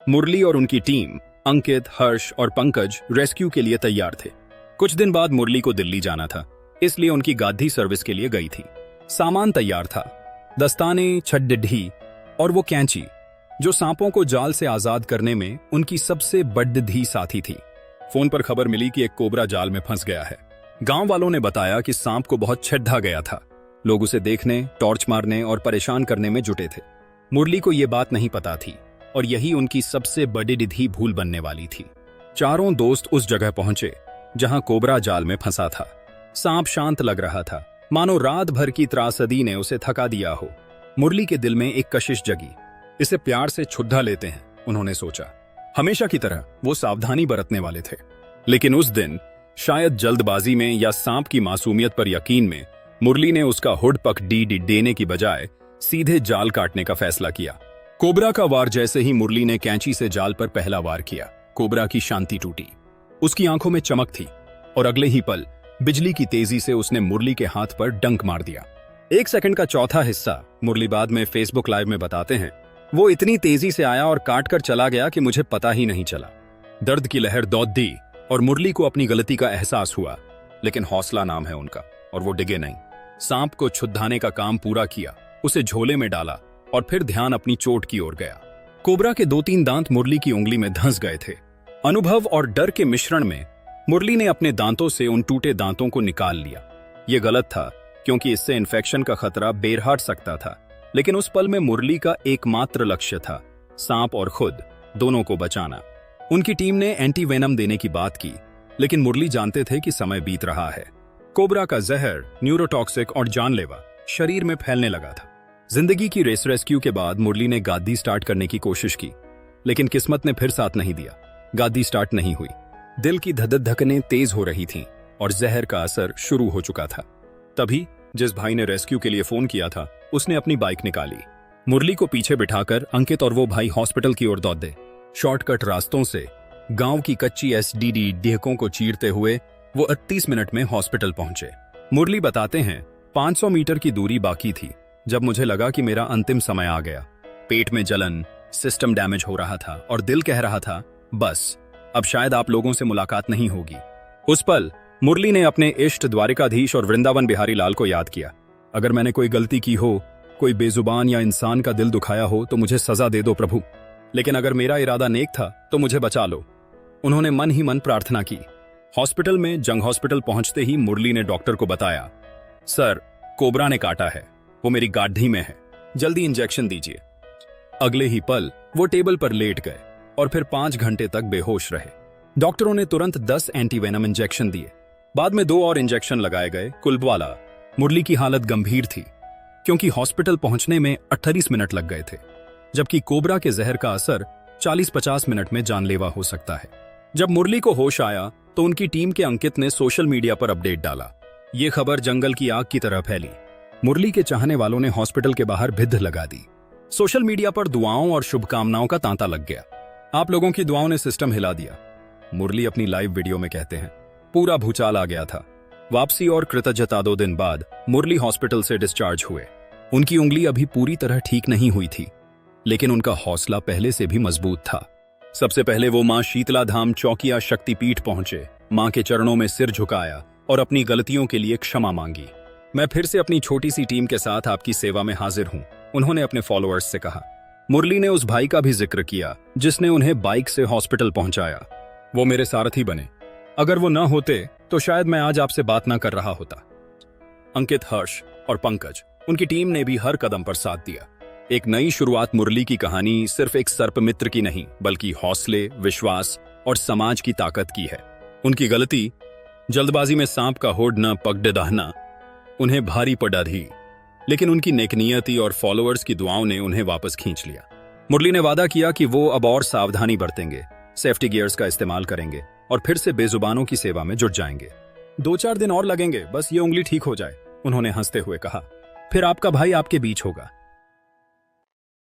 मुरली और उनकी टीम अंकित, हर्ष और पंकज रेस्क्यू के लिए तैयार थे। कुछ दिन बाद मुरली को दिल्ली जाना था, इसलिए उनकी गाड़ी सर्विस के लिए गई थी। सामान तैयार था, दस्ताने, छड्डी और वो कैंची जो सांपों को जाल से आजाद करने में उनकी सबसे बड़ी साथी थी। फोन पर खबर मिली कि एक कोबरा जाल में फंस गया है। गांव वालों ने बताया कि सांप को बहुत छेड़ा गया था। लोग उसे देखने, टॉर्च मारने और परेशान करने में जुटे थे। मुरली को यह बात नहीं पता थी और यही उनकी सबसे बड़ी भूल बनने वाली थी। चारों दोस्त उस जगह पहुंचे जहां कोबरा जाल में फंसा था। सांप शांत लग रहा था, मानो रात भर की त्रासदी ने उसे थका दिया हो। मुरली के दिल में एक कशिश जगी। इसे प्यार से छुद्धा लेते हैं, उन्होंने सोचा। हमेशा की तरह वो सावधानी बरतने वाले थे, लेकिन उस दिन शायद जल्दबाजी में या सांप की मासूमियत पर यकीन में मुरली ने उसका हुड पक डी देने की बजाय सीधे जाल काटने का फैसला किया। कोबरा का वार जैसे ही मुरली ने कैंची से जाल पर पहला वार किया, कोबरा की शांति टूटी। उसकी आंखों में चमक थी और अगले ही पल बिजली की तेजी से उसने मुरली के हाथ पर डंक मार दिया। 1 सेकंड का चौथा हिस्सा मुरली बाद में फेसबुक लाइव में बताते हैं, वो इतनी तेजी से आया और काट कर चला गया कि मुझे पता ही नहीं चला। दर्द की लहर दौड़ दी और मुरली को अपनी गलती का एहसास हुआ, लेकिन हौसला नाम है उनका और वो डिगे नहीं। सांप को छुद्धाने का काम पूरा किया, उसे झोले में डाला और फिर ध्यान अपनी चोट की ओर गया। कोबरा के 2-3 दांत मुरली की उंगली में धंस गए थे। अनुभव और डर के मिश्रण में मुरली ने अपने दांतों से उन टूटे दांतों को निकाल लिया। यह गलत था क्योंकि इससे इन्फेक्शन का खतरा बेरहट सकता था, लेकिन उस पल में मुरली का एकमात्र लक्ष्य था सांप और खुद दोनों को बचाना। उनकी टीम ने एंटी वेनम देने की बात की, लेकिन मुरली जानते थे कि समय बीत रहा है। कोबरा का जहर न्यूरोटॉक्सिक और जानलेवा शरीर में फैलने लगा था। जिंदगी की रेस्क्यू के बाद मुरली ने गाड़ी स्टार्ट करने की कोशिश की, लेकिन किस्मत ने फिर साथ नहीं दिया। गाड़ी स्टार्ट नहीं हुई। दिल की धड़कनें तेज हो रही थीं और जहर का असर शुरू हो चुका था। तभी जिस भाई ने रेस्क्यू के लिए फोन किया था, उसने अपनी बाइक निकाली। मुरली को पीछे बिठाकर अंकित और वो भाई हॉस्पिटल की ओर दौड़े। शॉर्टकट रास्तों से गांव की कच्ची एसडीडी डेहकों को चीरते हुए वो 38 मिनट में हॉस्पिटल पहुंचे। मुरली बताते हैं, 500 मीटर की दूरी बाकी थी जब मुझे लगा कि मेरा अंतिम समय आ गया। पेट में जलन, सिस्टम डैमेज हो रहा था और दिल कह रहा था, बस अब शायद आप लोगों से मुलाकात नहीं होगी। उस पल मुरली ने अपने इष्ट द्वारिकाधीश और वृंदावन बिहारी लाल को याद किया। अगर मैंने कोई गलती की हो, कोई बेजुबान या इंसान का दिल दुखाया हो, तो मुझे सजा दे दो प्रभु, लेकिन अगर मेरा इरादा नेक था तो मुझे बचा लो। उन्होंने मन ही मन प्रार्थना की। हॉस्पिटल में जंग हॉस्पिटल पहुंचते ही मुरली ने डॉक्टर को बताया, सर कोबरा ने काटा है, वो मेरी गाढ़ी में है, जल्दी इंजेक्शन दीजिए। अगले ही पल वो टेबल पर लेट गए और फिर 5 घंटे तक बेहोश रहे। डॉक्टरों ने तुरंत 10 एंटीवेनम इंजेक्शन दिए। बाद में 2 और इंजेक्शन लगाए गए। कुलवाला मुरली की हालत गंभीर थी क्योंकि हॉस्पिटल पहुंचने में 28 मिनट लग गए थे, जबकि कोबरा के जहर का असर 40-50 मिनट में जानलेवा हो सकता है। जब मुरली को होश आया तो उनकी टीम के अंकित ने सोशल मीडिया पर अपडेट डाला। यह खबर जंगल की आग की तरह फैली। मुरली के चाहने वालों ने हॉस्पिटल के बाहर भिद्ध लगा दी। सोशल मीडिया पर दुआओं और शुभकामनाओं का तांता लग गया। आप लोगों की दुआओं ने सिस्टम हिला दिया, मुरली अपनी लाइव वीडियो में कहते हैं। पूरा भूचाल आ गया था। वापसी और कृतज्ञता 2 दिन बाद मुरली हॉस्पिटल से डिस्चार्ज हुए। उनकी उंगली अभी पूरी तरह ठीक नहीं हुई थी, लेकिन उनका हौसला पहले से भी मजबूत था। सबसे पहले वो मां शीतला धाम चौकिया शक्तिपीठ पहुंचे, मां के चरणों में सिर झुकाया और अपनी गलतियों के लिए क्षमा मांगी। मैं फिर से अपनी छोटी सी टीम के साथ आपकी सेवा में हाजिर हूं, उन्होंने अपने फॉलोअर्स से कहा। मुरली ने उस भाई का भी जिक्र किया जिसने उन्हें बाइक से हॉस्पिटल पहुंचाया। वो मेरे सारथी बने, अगर वो न होते तो शायद मैं आज आपसे बात ना कर रहा होता। अंकित, हर्ष और पंकज, उनकी टीम ने भी हर कदम पर साथ दिया। एक नई शुरुआत मुरली की कहानी सिर्फ एक सर्प मित्र की नहीं, बल्कि हौसले, विश्वास और समाज की ताकत की है। उनकी गलती, जल्दबाजी में सांप का होड़ न पकड़ दहना, उन्हें भारी पड़ा दी, लेकिन उनकी नेकनियती और फॉलोअर्स की दुआओं ने उन्हें वापस खींच लिया। मुरली ने वादा किया कि वो अब और सावधानी बरतेंगे, सेफ्टी गियर्स का इस्तेमाल करेंगे और फिर से बेजुबानों की सेवा में जुट जाएंगे। 2-4 दिन और लगेंगे, बस ये उंगली ठीक हो जाए, उन्होंने हंसते हुए कहा। फिर आपका भाई आपके बीच होगा।